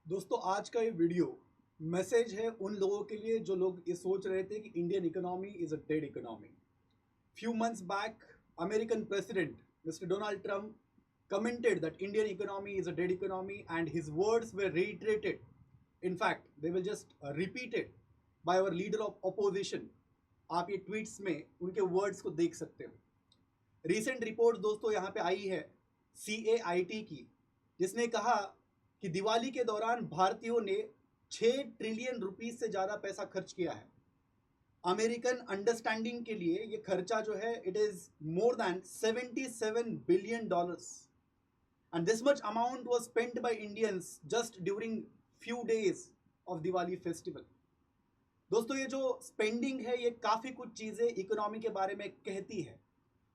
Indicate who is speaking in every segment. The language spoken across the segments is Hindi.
Speaker 1: दोस्तों आज का ये वीडियो मैसेज है उन लोगों के लिए जो लोग ये सोच रहे थे कि Indian economy is a dead economy. Few months back, American President Mr. Donald Trump commented that Indian economy is a dead economy, and his words were reiterated. In fact, they were just repeated by our leader of opposition. आप ये ट्वीट्स में उनके वर्ड्स को देख सकते हो। रिसेंट रिपोर्ट दोस्तों यहाँ पे आई है CAIT की, जिसने कहा कि दिवाली के दौरान भारतीयों ने 6 ट्रिलियन रुपीस से ज़्यादा पैसा खर्च किया है। अमेरिकन अंडरस्टैंडिंग के लिए ये खर्चा जो है it is more than $77 billion, and this much amount was spent by Indians just during few days of Diwali festival. दोस्तों ये जो स्पेंडिंग है ये काफ़ी कुछ चीज़ें इकोनॉमी के बारे में कहती है।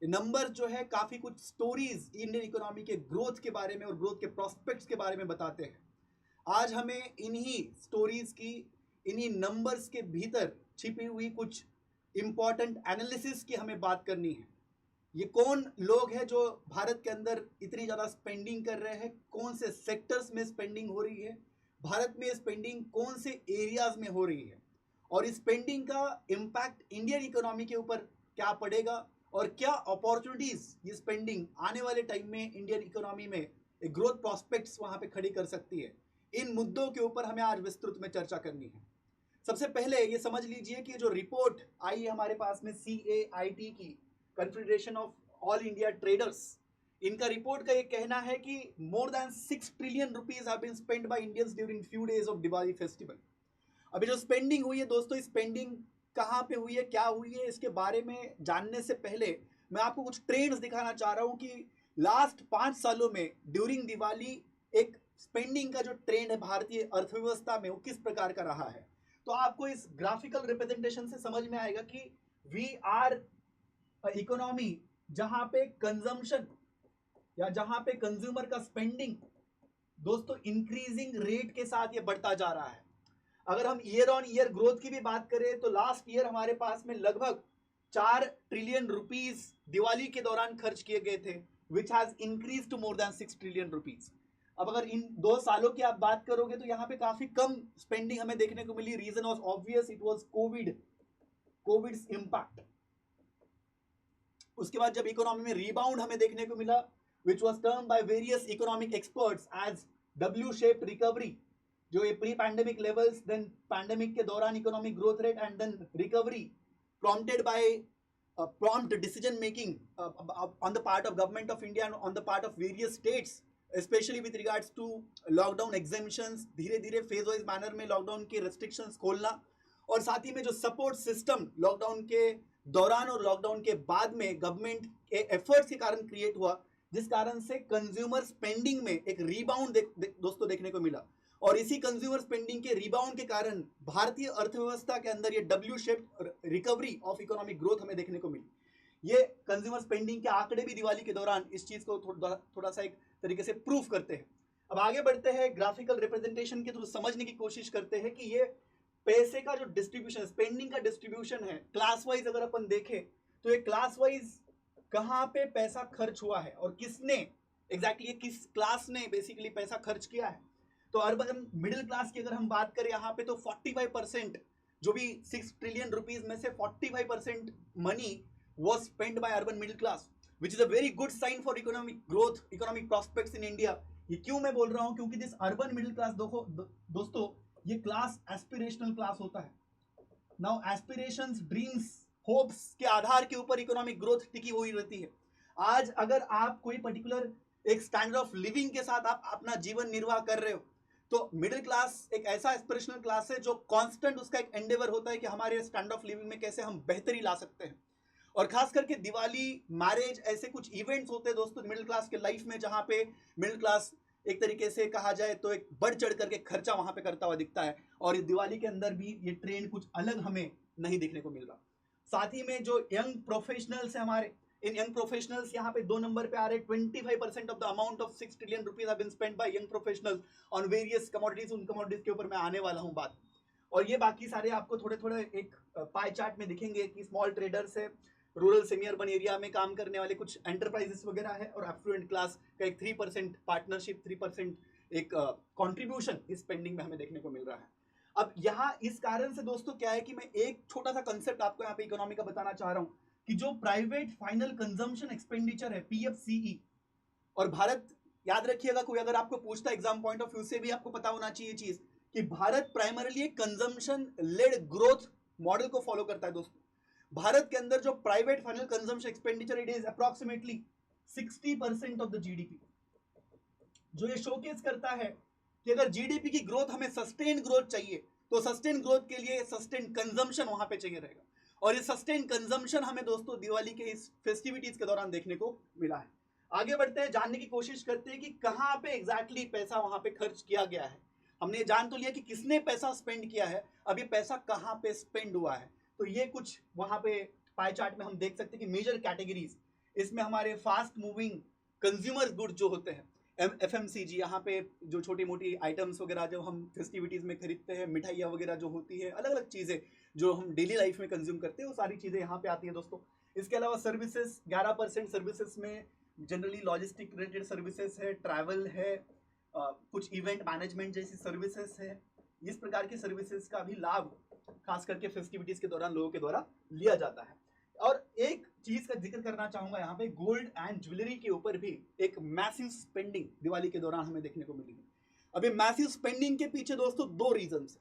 Speaker 1: ये नंबर जो है काफ़ी कुछ स्टोरीज इंडियन इकोनॉमी के ग्रोथ के बारे में और ग्रोथ के प्रॉस्पेक्ट्स के बारे में बताते हैं। आज हमें इन्हीं स्टोरीज की, इन्हीं नंबर्स के भीतर छिपी हुई कुछ इंपॉर्टेंट एनालिसिस की हमें बात करनी है। ये कौन लोग हैं जो भारत के अंदर इतनी ज़्यादा स्पेंडिंग कर रहे हैं, कौन से सेक्टर्स में स्पेंडिंग हो रही है, भारत में स्पेंडिंग कौन से एरियाज में हो रही है, और इस स्पेंडिंग का इम्पैक्ट इंडियन इकोनॉमी के ऊपर क्या पड़ेगा, और क्या अपॉर्चुनिटीज ये स्पेंडिंग आने वाले टाइम में इंडियन इकोनॉमी में एक ग्रोथ प्रॉस्पेक्ट्स वहाँ पे खड़ी कर सकती है। इन मुद्दों के ऊपर हमें आज विस्तृत में चर्चा करनी है। सबसे पहले ये समझ लीजिए कि जो रिपोर्ट आई है हमारे पास में CAIT की, confederation of all India traders, इनका रिपोर्ट का ये कहना है कि more than 6 trillion rupees have been spent by Indians during few days of Diwali festival. अभी जो स्पेंडिंग हुई है दोस्तों, स्पेंडिंग कहाँ पे हुई है, क्या हुई है, इसके बारे में जानने से पहले मैं आपको कुछ ट्रेंड्स दिखाना चाह रहा हूँ कि लास्ट 5 सालों में ड्यूरिंग दिवाली एक स्पेंडिंग का जो ट्रेंड है भारतीय अर्थव्यवस्था में वो किस प्रकार का रहा है। तो आपको इस ग्राफिकल रिप्रेजेंटेशन से समझ में आएगा कि वी आर इकोनॉमी जहां पे कंजम्पशन या जहां पे कंज्यूमर का स्पेंडिंग दोस्तों इंक्रीजिंग रेट के साथ ये बढ़ता जा रहा है। अगर हम ईयर ऑन ईयर ग्रोथ की भी बात करें तो लास्ट ईयर हमारे पास में लगभग 4 ट्रिलियन रुपीस दिवाली के दौरान खर्च किए गए थे, which has increase to more than 6 trillion rupees. अब अगर इन 2 सालों की आप बात करोगे तो यहाँ पे काफी कम स्पेंडिंग हमें देखने को मिली। Reason was obvious, it was COVID impact. उसके बाद जब इकोनॉमी में रीबाउंड हमें देखने को मिला, which was term by various economic experts as W shaped recovery, जो ये pre pandemic levels, then pandemic के दौरान economic growth rate, and then recovery prompted by prompt decision making on the part of government of India and on the part of various states, especially with regards to lockdown exemptions, धीरे धीरे फेज वाइज मैनर में लॉकडाउन के रेस्ट्रिक्शंस खोलना, और साथ ही में जो सपोर्ट सिस्टम लॉकडाउन के दौरान और लॉकडाउन के बाद में गवर्नमेंट के एफर्ट्स के कारण क्रिएट हुआ, जिस कारण से कंज्यूमर स्पेंडिंग में एक रीबाउंड दोस्तों देखने को मिला। और इसी कंज्यूमर स्पेंडिंग के रिबाउंड के कारण भारतीय अर्थव्यवस्था के अंदर ये W shaped recovery of economic growth हमें देखने को मिली। ये कंज्यूमर स्पेंडिंग के आंकड़े भी दिवाली के दौरान इस चीज को थोड़ा सा एक तरीके से प्रूफ करते हैं। अब आगे बढ़ते हैं, ग्राफिकल रिप्रेजेंटेशन के थ्रू समझने की कोशिश करते हैं कि ये पैसे का जो डिस्ट्रीब्यूशन, स्पेंडिंग का डिस्ट्रीब्यूशन है, क्लास वाइज अगर अपन देखें तो ये क्लास वाइज कहाँ पे पैसा खर्च हुआ है और किसने एग्जैक्टली किस क्लास ने बेसिकली पैसा खर्च किया है। तो अर्बन मिडिल क्लास की अगर हम बात करें यहाँ पे तो 45%, जो भी 6 ट्रिलियन रुपीज में से 45% money was spend by urban middle class, which is a very good sign for economic growth, economic prospects in India. ये क्यों मैं बोल रहा हूँ, क्योंकि दिस अर्बन मिडिल क्लास दोस्तों ये क्लास एस्पिरेशनल क्लास होता है। नाउ एस्पिरेशंस, ड्रीम्स, होप्स के आधार के ऊपर इकोनॉमिक ग्रोथ टिकी हुई रहती है। आज अगर आप कोई पर्टिकुलर एक स्टैंडर्ड ऑफ लिविंग के साथ आप अपना जीवन निर्वाह कर रहे हो, तो मिडिल क्लास एक ऐसा एस्पिरेशनल क्लास है जो कांस्टेंट उसका एक एंडेवर होता है कि हमारे स्टैंडर्ड ऑफ लिविंग में कैसे हम बेहतरी ला सकते हैं। और खास करके दिवाली, मैरिज, ऐसे कुछ इवेंट्स होते हैं दोस्तों मिडिल क्लास के लाइफ में, जहां पे मिडिल क्लास एक तरीके से कहा जाए तो एक बढ़ चढ़ करके खर्चा वहां पे करता हुआ दिखता है। और दिवाली के अंदर भी ये ट्रेंड कुछ अलग हमें नहीं देखने को मिल रहा। साथ ही में जो यंग प्रोफेशनल्स है हमारे, इन यंग प्रोफेशनल्स यहाँ पे 2 नंबर पे आ रहे हैं। 25% of the amount of 6 trillion rupees have been spent by young professionals on various commodities. उन कमोडिटीज के ऊपर मैं आने वाला हूँ बात। और ये बाकी सारे आपको थोड़े थोड़े एक पाई चार्ट में दिखेंगे कि स्मॉल ट्रेडर्स है, रूरल सेमी अर्बन एरिया में काम करने वाले कुछ एंटरप्राइजेस वगैरह है, और एफ्लुएंट क्लास का एक 3% पार्टनरशिप, 3% एक कंट्रीब्यूशन इस स्पेंडिंग में हमें देखने को मिल रहा है। अब यहाँ इस कारण से दोस्तों क्या है कि मैं एक छोटा सा कंसेप्ट आपको यहाँ पे इकोनॉमी का बताना चाह रहा हूँ कि जो प्राइवेट फाइनल कंजम्पशन एक्सपेंडिचर है पीएफसीई, और भारत, याद रखिएगा, कोई अगर आपको पूछता है एग्जाम पॉइंट ऑफ व्यू से भी आपको पता होना चाहिए चीज कि भारत प्राइमरीली एक कंजम्पशन लेड ग्रोथ मॉडल को फॉलो करता है दोस्तों। भारत के अंदर जो private final consumption expenditure it is approximately 60% of the GDP, जो ये शोकेस करता है कि अगर जीडीपी की ग्रोथ हमें सस्टेन ग्रोथ चाहिए तो सस्टेन ग्रोथ के लिए सस्टेन कंजम्पशन वहां पे चाहिए रहेगा, और ये सस्टेन कंजम्पशन हमें दोस्तों दिवाली के इस फेस्टिविटीज के दौरान देखने को मिला है। आगे बढ़ते हैं, जानने की कोशिश करते हैं कि कहां पे एग्जैक्टली पैसा वहां पे खर्च किया गया है। हमने ये जान तो लिया कि किसने पैसा स्पेंड किया है, अब ये पैसा कहां पे स्पेंड हुआ है। तो ये कुछ वहां पे पाई चार्ट में हम देख सकते हैं कि मेजर कैटेगरीज, इसमें हमारे फास्ट मूविंग कंज्यूमर गुड जो होते हैं एफएमसीजी, यहाँ पे जो छोटी मोटी आइटम्स वगैरह जो हम फेस्टिविटीज में खरीदते हैं, मिठाइयाँ वगैरह जो होती है, अलग अलग चीज़ें जो हम डेली लाइफ में कंज्यूम करते हैं, वो सारी चीज़ें यहाँ पे आती है दोस्तों। इसके अलावा सर्विसेज 11% सर्विसेज में जनरली लॉजिस्टिक रिलेटेड सर्विसेज है, ट्रैवल है, कुछ इवेंट मैनेजमेंट जैसी सर्विसेज है। इस प्रकार की सर्विसेज का भी लाभ खास करके फेस्टिविटीज के दौरान लोगों के द्वारा लिया जाता है। और एक चीज का जिक्र करना चाहूंगा यहाँ पे, गोल्ड एंड ज्वेलरी के ऊपर भी एक मैसिव स्पेंडिंग दिवाली के दौरान हमें देखने को मिली है। अभी मैसिव स्पेंडिंग के पीछे दोस्तों दो रीजन है।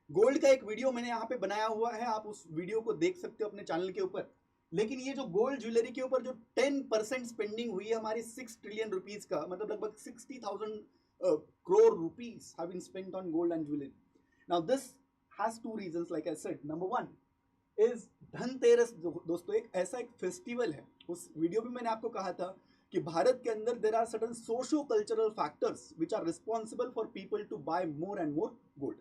Speaker 1: गोल्ड का एक वीडियो मैंने यहाँ पे बनाया हुआ है, आप उस वीडियो को देख सकते हो अपने चैनल के ऊपर। लेकिन ये जो गोल्ड ज्वेलरी के ऊपर जो 10% स्पेंडिंग हुई है हमारी 6 ट्रिलियन रुपीज का, मतलब लगभग 60,000 crore rupees have been spent on gold and jewelry. Now this has two reasons, like I said. Number one is Dhanteras दोस्तों, एक ऐसा एक फेस्टिवल है। उस वीडियो में मैंने आपको कहा था कि भारत के अंदर there are certain socio cultural factors which are responsible for people to buy more and more gold.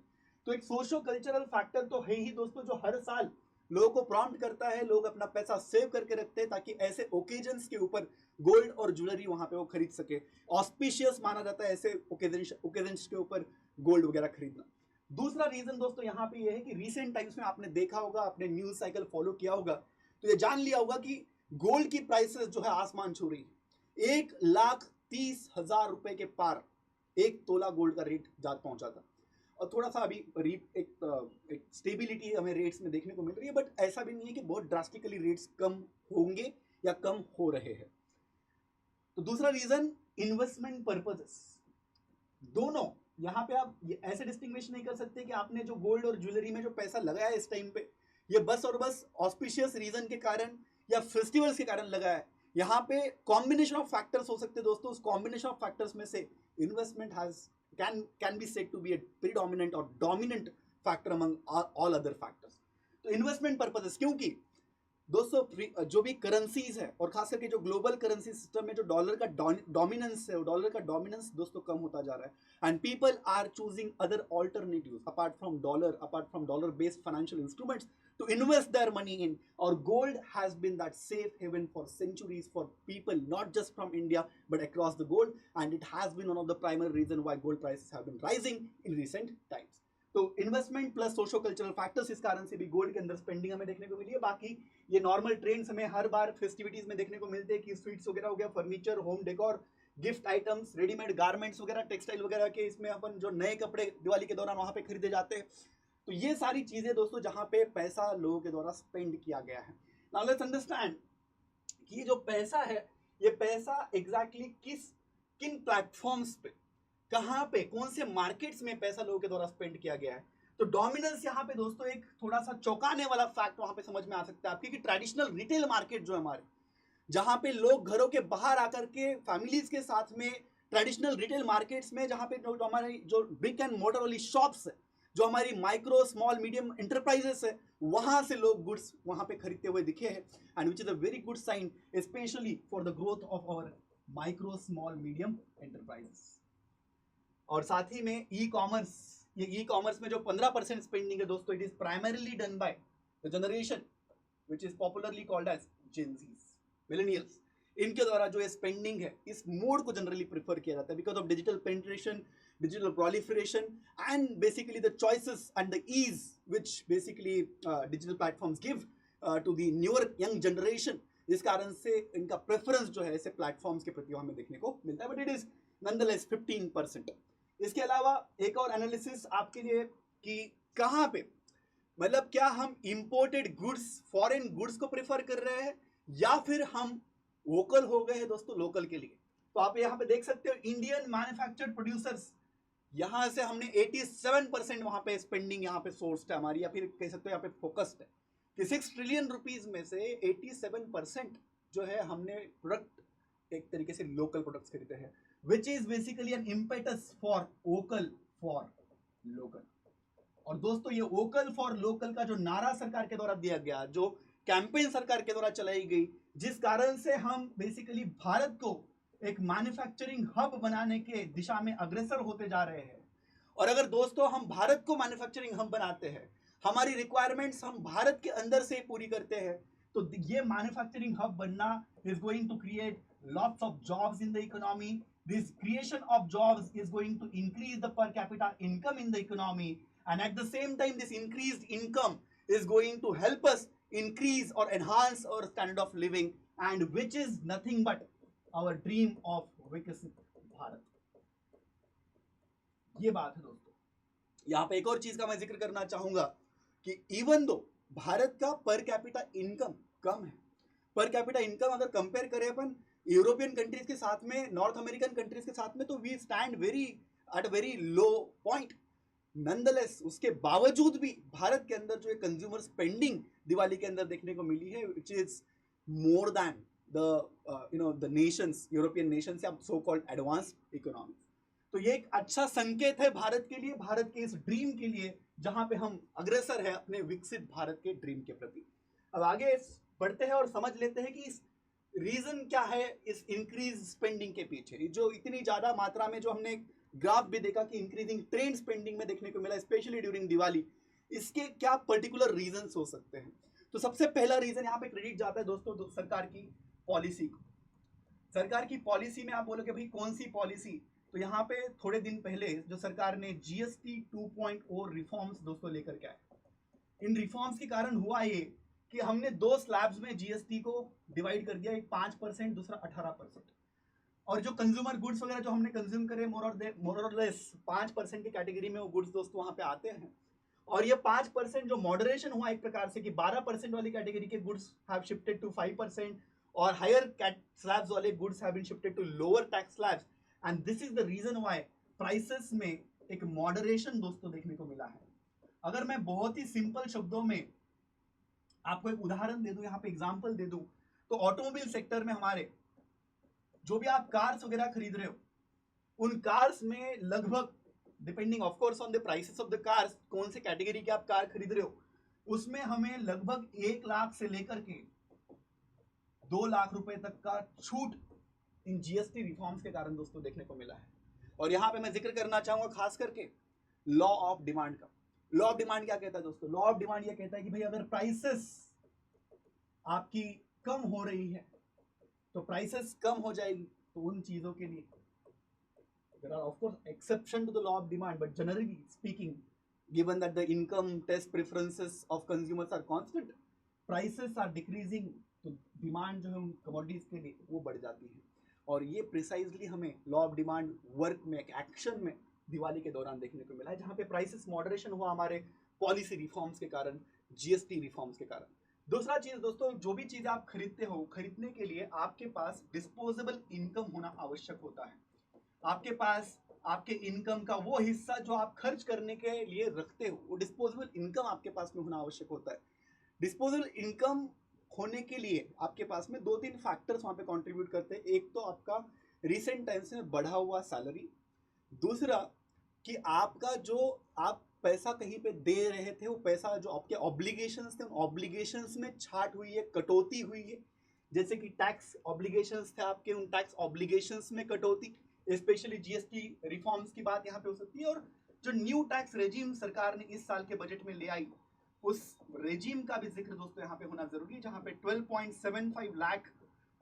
Speaker 1: तो एक सोशो कल्चरल फैक्टर तो है ही दोस्तों, जो हर साल लोगों को प्रॉम्प्ट करता है, लोग अपना पैसा सेव करके रखते हैं ताकि ऐसे ओकेजन्स के ऊपर गोल्ड और ज्वेलरी वहां पे वो खरीद सके। ऑस्पिशियस माना जाता है ऐसे ओकेजन्स के ऊपर गोल्ड वगैरह खरीदना। दूसरा रीजन दोस्तों यहाँ पे ये है कि रिसेंट टाइम्स में आपने देखा होगा, आपने न्यूज साइकिल फॉलो किया होगा तो ये जान लिया होगा कि गोल्ड की प्राइसेस जो है आसमान छू रही है। 1,30,000 रुपए के पार एक तोला गोल्ड का रेट जा पहुंचा था। और थोड़ा सा अभी एक स्टेबिलिटी हमें रेट्स में देखने को मिल रही है, बट ऐसा भी नहीं है कि बहुत ड्रास्टिकली रेट्स कम होंगे या कम हो रहे हैं। तो दूसरा रीजन इन्वेस्टमेंट पर्पसेस, दोनों यहाँ पे आप ऐसे डिस्टिंग्विश नहीं कर सकते कि आपने जो गोल्ड और ज्वेलरी में जो पैसा लगाया है इस टाइम पे, ये बस और बस ऑस्पिशियस रीजन के कारण या फेस्टिवल्स के कारण लगाया है। यहाँ पे कॉम्बिनेशन ऑफ फैक्टर्स हो सकते हैं दोस्तों। उस कॉम्बिनेशन ऑफ फैक्टर्स में से investment can be said to be a predominant or dominant factor among all other factors. तो इन्वेस्टमेंट पर्पसेस, क्योंकि दोस्तों जो भी करेंसीज है और खास करके जो ग्लोबल करेंसी सिस्टम में जो डॉलर का डोमिनेंस है, डॉलर का डोमिनेंस दोस्तों कम होता जा रहा है। And people are choosing other alternatives apart from dollar based financial instruments to invest their money in, or gold has been that safe haven for centuries for people not just from India but across the world, and it has been one of the primary reason why gold prices have been rising in recent times. तो investment plus socio cultural factors, इस कारण से भी गोल्ड के अंदर स्पेंडिंग हमें देखने को मिली है। बाकी ये नॉर्मल ट्रेंड्स हमें हर बार फेस्टिविटीज में देखने को मिलते हैं कि स्वीट्स वगैरह हो गया, furniture, home decor, gift items, readymade garments वगैरह, टेक्सटाइल वगैरह के, इसमें अपन जो नए कपड़े दिवाली के दौरान वहां पे खरीदे जाते हैं। तो ये सारी चीजें दोस्तों जहां पे पैसा लोगों के द्वारा स्पेंड किया गया है। नाउ लेट्स अंडरस्टैंड कि जो पैसा है, ये पैसा एग्जैक्टली किन प्लेटफॉर्म्स पे, कहां पे, कौन से मार्केट्स में पैसा लोगों के द्वारा स्पेंड किया गया है। तो डोमिनेंस यहाँ पे दोस्तों एक थोड़ा सा चौंकाने वाला फैक्ट वहां पे समझ में आ सकता है आपकी कि ट्रेडिशनल रिटेल मार्केट जो है हमारे, जहां पे लोग घरों के बाहर आकर के फैमिलीज के साथ में ट्रेडिशनल रिटेल मार्केट्स में, जहां पे जो हमारी जो ब्रिक एंड मोटर वाली शॉप्स है, जो हमारी माइक्रो स्मॉल मीडियम एंटरप्राइजेस है, वहां से लोग गुड्स वहां पे खरीदते हुए दिखे हैं। And which is a very good sign specially for the growth of our micro small medium enterprises. और साथ ही में ई कॉमर्स, ये ई कॉमर्स में जो 15% स्पेंडिंग है दोस्तों, it is primarily done by the generation which is popularly called as Gen Zs, millennials. इनके द्वारा जो स्पेंडिंग है, इस मोड को जनरली प्रेफर किया जाता है because of digital penetration, digital proliferation, and basically the choices and the ease which basically digital platforms give to the newer young generation। इस कारण से इनका प्रेफरेंस जो है ऐसे प्लेटफॉर्म्स के प्रति हमें देखने को मिलता है, बट इट इज नॉनदलेस 15%। इसके अलावा एक और एनालिसिस आपके लिए कि कहाँ पे, मतलब क्या हम इंपोर्टेड गुड्स, फॉरेन गुड्स को प्रेफर कर रहे हैं या फिर हम वोकल हो गए हैं दोस्तों लोकल के लिए। तो आप यहाँ पे देख सकते हो इंडियन मैन्युफैक्चर्ड प्रोड्यूसर्स, यहाँ से हमने 87% वहां पे स्पेंडिंग यहाँ पे सोर्स्ड है हमारी, या फिर कह सकते हो यहाँ पे फोकस्ड है कि 6 ट्रिलियन रुपीज में से 87% जो है हमने प्रोडक्ट एक तरीके से लोकल प्रोडक्ट्स खरीदे हैं, which is basically an impetus for vocal for local. और दोस्तों ये वोकल फॉर लोकल का जो नारा सरकार के द्वारा दिया गया, जो कैंपेन सरकार के द्वारा चलाई गई, जिस कारण से हम बेसिकली भारत को एक मैन्युफैक्चरिंग हब बनाने के दिशा में अग्रसर होते जा रहे हैं। और अगर दोस्तों हम भारत को मैन्युफैक्चरिंग हब बनाते हैं, हमारी रिक्वायरमेंट्स हम भारत के अंदर से पूरी करते हैं, तो ये मैन्युफैक्चरिंग हब बनना is going to create lots of jobs in the economy. This creation of jobs is going to increase the per capita income in the economy, and at the same time this increased income is going to help us increase or enhance our standard of living, and which is nothing but our dream of विकसित भारत। ये बात है दोस्तों। यहाँ पे एक और चीज का मैं जिक्र करना चाहूंगा कि इवन दो भारत का पर कैपिटा इनकम कम है, पर कैपिटा इनकम अगर कंपेयर करें अपन यूरोपियन कंट्रीज के साथ में, नॉर्थ अमेरिकन कंट्रीज के साथ में, तो we stand very at very low point. Nonetheless उसके बावजूद भी भारत के अंदर जो कंज्यूमर स्पेंडिंग दिवाली के अंदर देखने को मिली है, which is more than the Nations, European Nations या सो कॉल्ड एडवांस्ड इकोनॉमी। तो ये एक अच्छा संकेत है भारत के लिए, भारत के इस ड्रीम के लिए, जहां पे हम अग्रसर है अपने विकसित भारत के ड्रीम के प्रति। अब आगे बढ़ते हैं और समझ लेते हैं कि इस रीजन क्या है इस इंक्रीज स्पेंडिंग के पीछे। जो इतनी ज्यादा मात्रा में जो हमने ग्राफ भी देखा कि इंक्रीजिंग ट्रेंड स्पेंडिंग में देखने को मिला, स्पेशली ड्यूरिंग दिवाली, इसके क्या पर्टिकुलर रीजंस हो सकते हैं। तो सबसे पहला रीजन यहाँ पे क्रेडिट जाता है दोस्तों सरकार की पॉलिसी को। सरकार की पॉलिसी में आप बोलोगे भाई कौन सी पॉलिसी, तो यहाँ पे थोड़े दिन पहले जो सरकार ने जीएसटी 2.0 रिफॉर्म्स दोस्तों लेकर के आए। इन रिफॉर्म्स के कारण हुआ ये कि हमने दो स्लैब्स में जीएसटी को डिवाइड कर दिया, एक 5%, दूसरा 18%। और जो कंज्यूमर गुड्स वगैरह जो हमने कंज्यूम करे मोर और लेस 5% की कैटेगरी में वो गुड्स दोस्तों वहां पे आते हैं। और ये 5% जो मॉडरेशन हुआ एक प्रकार से कि 12% वाली कैटेगरी के गुड्स हैव शिफ्टेड टू 5%, और हायर स्लैब्स वाले goods have been shifted to lower tax slabs, and this is the reason why prices में एक मॉडरेशन दोस्तों देखने को मिला है। अगर मैं बहुत ही सिंपल शब्दों में आपको एक उदाहरण दे दूं, यहाँ पे एग्जांपल दे दूं, तो ऑटोमोबाइल सेक्टर में हमारे जो भी आप कार्स वगैरह खरीद रहे हो, उन कार्स में लगभग depending of course on the prices of the cars, कौन से कैटेगरी के आप कार खरीद रहे हो, उसमें हमें लगभग 1 लाख से लेकर के 2 लाख रुपए तक का छूट इन जीएसटी रिफॉर्म्स के कारण दोस्तों देखने को मिला है। और यहाँ पे मैं जिक्र करना चाहूंगा खास करके लॉ ऑफ डिमांड का। लॉ ऑफ डिमांड क्या कहता है दोस्तों? लॉ ऑफ डिमांड ये कहता है कि भाई अगर प्राइसेस आपकी कम हो रही है तो प्राइसेस कम हो जाएगी, तो उन चीजों के लिए there are of course exception to the law of demand, but generally speaking, given that the income test preferences of consumers are constant, prices are decreasing, तो डिमांड जो है कमोडिटीज के लिए वो बढ़ जाती है। और ये प्रिसाइजली हमें लॉ ऑफ डिमांड वर्क में, एक्शन में दिवाली के दौरान देखने को मिला है, जहां पे प्राइसेस मॉडरेशन हुआ हमारे पॉलिसी रिफॉर्म्स के कारण, जीएसटी रिफॉर्म्स के कारण। दूसरा चीज दोस्तों, जो भी चीज आप खरीदते हो, खरीदने के लिए आपके पास डिस्पोजेबल इनकम होना आवश्यक होता है। आपके पास आपके इनकम का वो हिस्सा जो आप खर्च करने के लिए रखते हो, वो डिस्पोजेबल इनकम आपके पास में होना आवश्यक होता है। डिस्पोजेबल इनकम होने के लिए आपके पास में 2-3 फैक्टर्स वहां पे कंट्रीब्यूट करते हैं। एक तो आपका रिसेंट टाइम्स में बढ़ा हुआ सैलरी, दूसरा कि आपका जो आप पैसा कहीं पे दे रहे थे, वो पैसा जो आपके ऑब्लिगेशंस थे, उन ऑब्लिगेशंस में छाट हुई है, कटौती हुई है। जैसे कि टैक्स ऑब्लिगेशंस थे आपके, उन टैक्स ऑब्लिगेशंस में कटौती, स्पेशली जीएसटी रिफॉर्म्स की बात यहाँ पे हो सकती है। और जो न्यू टैक्स रेजिम सरकार ने इस साल के बजट में ले आई, उस रेजिम का भी जिक्र दोस्तों यहाँ पे होना जरूरी है, जहाँ पे 12.75 लाख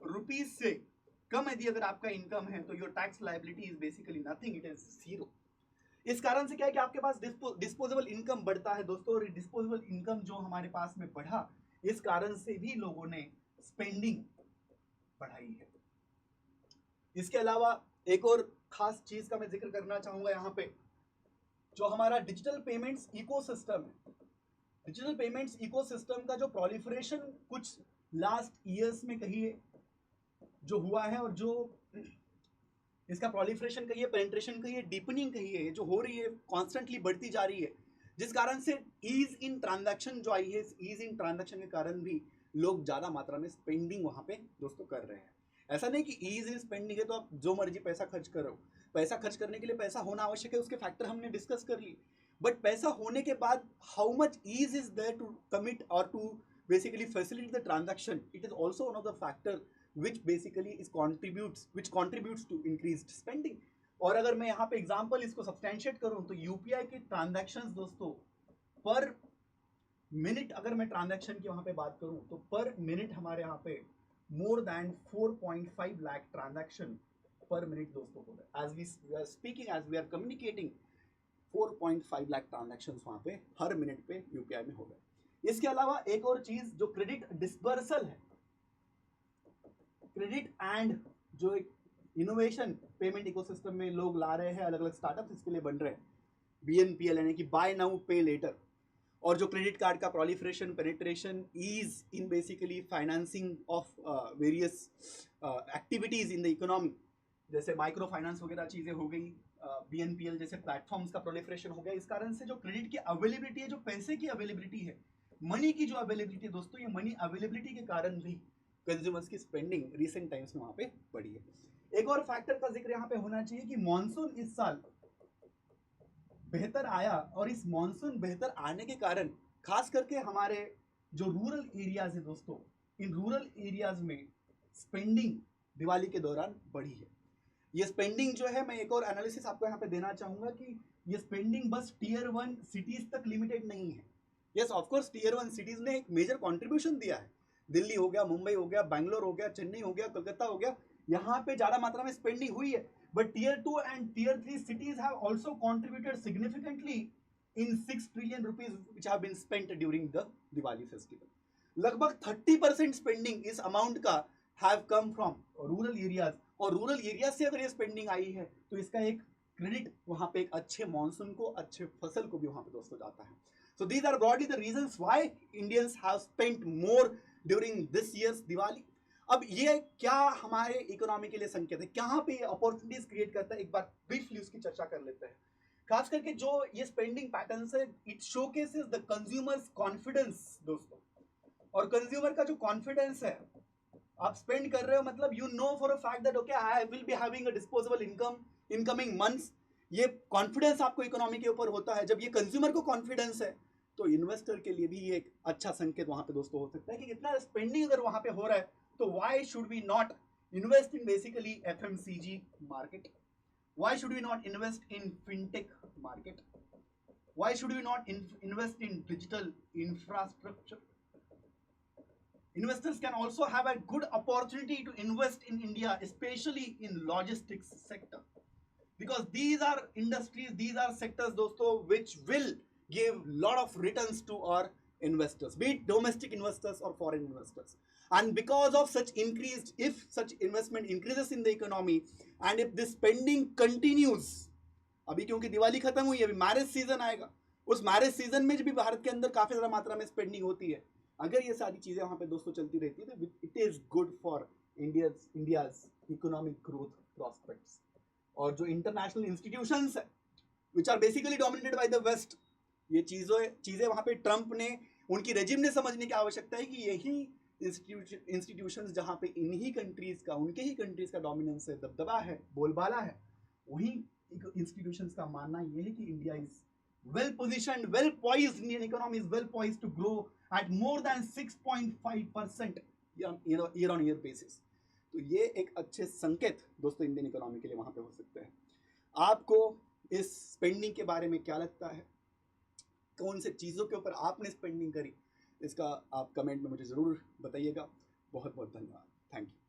Speaker 1: रुपीज से कम यदि अगर आपका इनकम है तो your tax liability is basically nothing, it is 0। इस कारण से क्या है कि आपके पास डिस्पोजेबल इनकम बढ़ता है दोस्तों, और डिस्पोजेबल इनकम जो हमारे पास में बढ़ा, इस कारण से भी लोगों ने स्पेंडिंग बढ़ाई है। इसके अलावा एक और खास चीज का मैं जिक्र करना चाहूंगा यहाँ पे, जो हमारा डिजिटल पेमेंट्स इकोसिस्टम है। डिजिटल पेमेंट्स इकोसिस्टम का जो प्रोलिफरेशन कुछ लास्ट ईयर्स में कहिए जो हुआ है, और जो इसका प्रोलिफरेशन कहिए, पेनिट्रेशन कहिए, डीपनिंग कहिए, जो हो रही है कॉन्स्टेंटली बढ़ती जा रही है, जिस कारण से ईज इन ट्रांजैक्शन जो आई है, ईज इन ट्रांजैक्शन के कारण भी लोग ज़्यादा मात्रा में स्पेंडिंग वहाँ पे दोस्तों कर रहे हैं। ऐसा नहीं कि ईज इन स्पेंडिंग है तो आप जो मर्जी पैसा खर्च करो। पैसा खर्च करने के लिए पैसा होना आवश्यक है, उसके फैक्टर हमने डिस्कस कर लिए। बट पैसा होने के बाद how much ease is there to commit और to basically facilitate the transaction, it is also one of the factor which basically is contributes to increased spending। और अगर मैं यहाँ पे एग्जांपल इसको सब्सटेंशिएट करूँ तो यूपीआई के ट्रांजैक्शंस दोस्तों पर मिनट, अगर मैं ट्रांजैक्शन की वहाँ पे बात करूँ तो पर मिनट हमारे यहाँ पे more than 4.5 lakh transaction per minute दोस्तों हो रहे। As we are speaking, as we are communicating, 4.5 lakh transactions वहाँ पे हर मिनट पे यूपीआई में हो गए। इसके अलावा एक और चीज जो क्रेडिट डिस्बर्सल है, क्रेडिट एंड जो एक इनोवेशन पेमेंट इकोसिस्टम में लोग ला रहे हैं, अलग अलग स्टार्टअप्स इसके लिए बन रहे हैं, बीएनपीएल यानी कि बाय नाउ पे लेटर, और जो क्रेडिट कार्ड का proliferation, penetration, is in basically financing of various activities in the economy, जैसे माइक्रो फाइनेंस वगैरह चीजें हो गई, बीएनपीएल जैसे प्लेटफॉर्म्स का प्रोलिफरेशन हो गया। इस कारण से जो क्रेडिट की अवेलेबिलिटी है, जो पैसे की अवेलेबिलिटी है, मनी की जो अवेलेबिलिटी दोस्तों, ये मनी अवेलेबिलिटी के कारण भी कंज्यूमर्स की स्पेंडिंग रिसेंट टाइम्स में वहां पे बढ़ी है। एक और फैक्टर का जिक्र यहाँ पे होना चाहिए कि मॉनसून इस साल बेहतर आया, और इस मॉनसून बेहतर आने के कारण खास करके हमारे जो रूरल एरियाज है दोस्तों, इन रूरल एरियाज में स्पेंडिंग दिवाली के दौरान बढ़ी है। ये स्पेंडिंग जो है, मैं एक और एनालिसिस आपको यहाँ पे देना चाहूंगा कि ये स्पेंडिंग बस टीयर 1 सिटीज तक लिमिटेड नहीं है। Yes of course tier 1 cities ने एक मेजर कंट्रीब्यूशन दिया है, दिल्ली हो गया, मुंबई हो गया, बैंगलोर हो गया, चेन्नई हो गया, कोलकाता हो गया, यहाँ पे ज्यादा मात्रा में स्पेंडिंग हुई है। But tier 2 and tier 3 cities have also contributed significantly in 6 trillion rupees which have been spent during the Diwali festival। लगभग 30% स्पेंडिंग इस अमाउंट का have come from rural areas, और रूरल एरिया से अगर ये स्पेंडिंग आई है तो इसका एक क्रेडिट वहां पे एक अच्छे मॉनसून को, अच्छे फसल को भी वहां पे दोस्तों जाता है। So these are broadly the reasons why Indians have spent more during this year's Diwali। अब ये क्या हमारे इकोनॉमी के लिए संकेत है, कहाँ पे ये अपॉर्चुनिटीज क्रिएट करता है, एक बार ब्रीफली उसकी चर्चा कर लेते हैं। खास करके जो ये स्पेंडिंग पैटर्न है, it showcases the consumers confidence दोस्तों। और कंज्यूमर का जो कॉन्फिडेंस है, आप स्पेंड कर रहे हो मतलब you know for a fact that okay I will be having a disposable income in coming months. ये कॉन्फिडेंस आपको इकोनॉमी के ऊपर होता है। जब ये कंज्यूमर को कॉन्फिडेंस है तो इन्वेस्टर के लिए भी ये एक अच्छा संकेत वहां पे दोस्तों हो सकता है कि इतना स्पेंडिंग अगर वहां पे हो रहा है तो why should we not invest in basically FMCG market, why should we not invest in fintech market, why should we not invest in digital infrastructure. Investors can also have a good opportunity to invest in India, especially in logistics sector, because these are industries, these are sectors दोस्तों which will give lot of returns to our investors, be it domestic investors or foreign investors। And because of such increased, if such investment increases in the economy and if this spending continues, अभी क्योंकि दिवाली खत्म हुई है, अभी मैरिज सीजन आएगा, उस मैरिज सीजन में भी भारत के अंदर काफी ज्यादा मात्रा में स्पेंडिंग होती है। अगर ये सारी चीजें वहां पे दोस्तों चलती रहती है तो it is good for India's economic growth prospects. और जो इंटरनेशनल इंस्टीट्यूशंस है which are basically dominated by the west, ये चीजें वहां पे ट्रंप ने, उनकी रेजिम ने समझने की आवश्यकता है कि यही इंस्टीट्यूशंस जहां पे इन्हीं कंट्रीज का, उनके ही कंट्रीज का डोमिनेंस है, दबदबा है, बोलबाला है, वही इंस्टीट्यूशंस का मानना ये है कि India is well positioned, well poised, Indian economy is well poised to grow at more than 6.5% year on year basis। तो ये एक अच्छे संकेत दोस्तों इंडियन इकोनॉमी के लिए वहां पे हो सकते हैं। आपको इस स्पेंडिंग के बारे में क्या लगता है, कौन से चीज़ों के ऊपर आपने स्पेंडिंग करी, इसका आप कमेंट में मुझे ज़रूर बताइएगा। बहुत बहुत धन्यवाद, थैंक यू।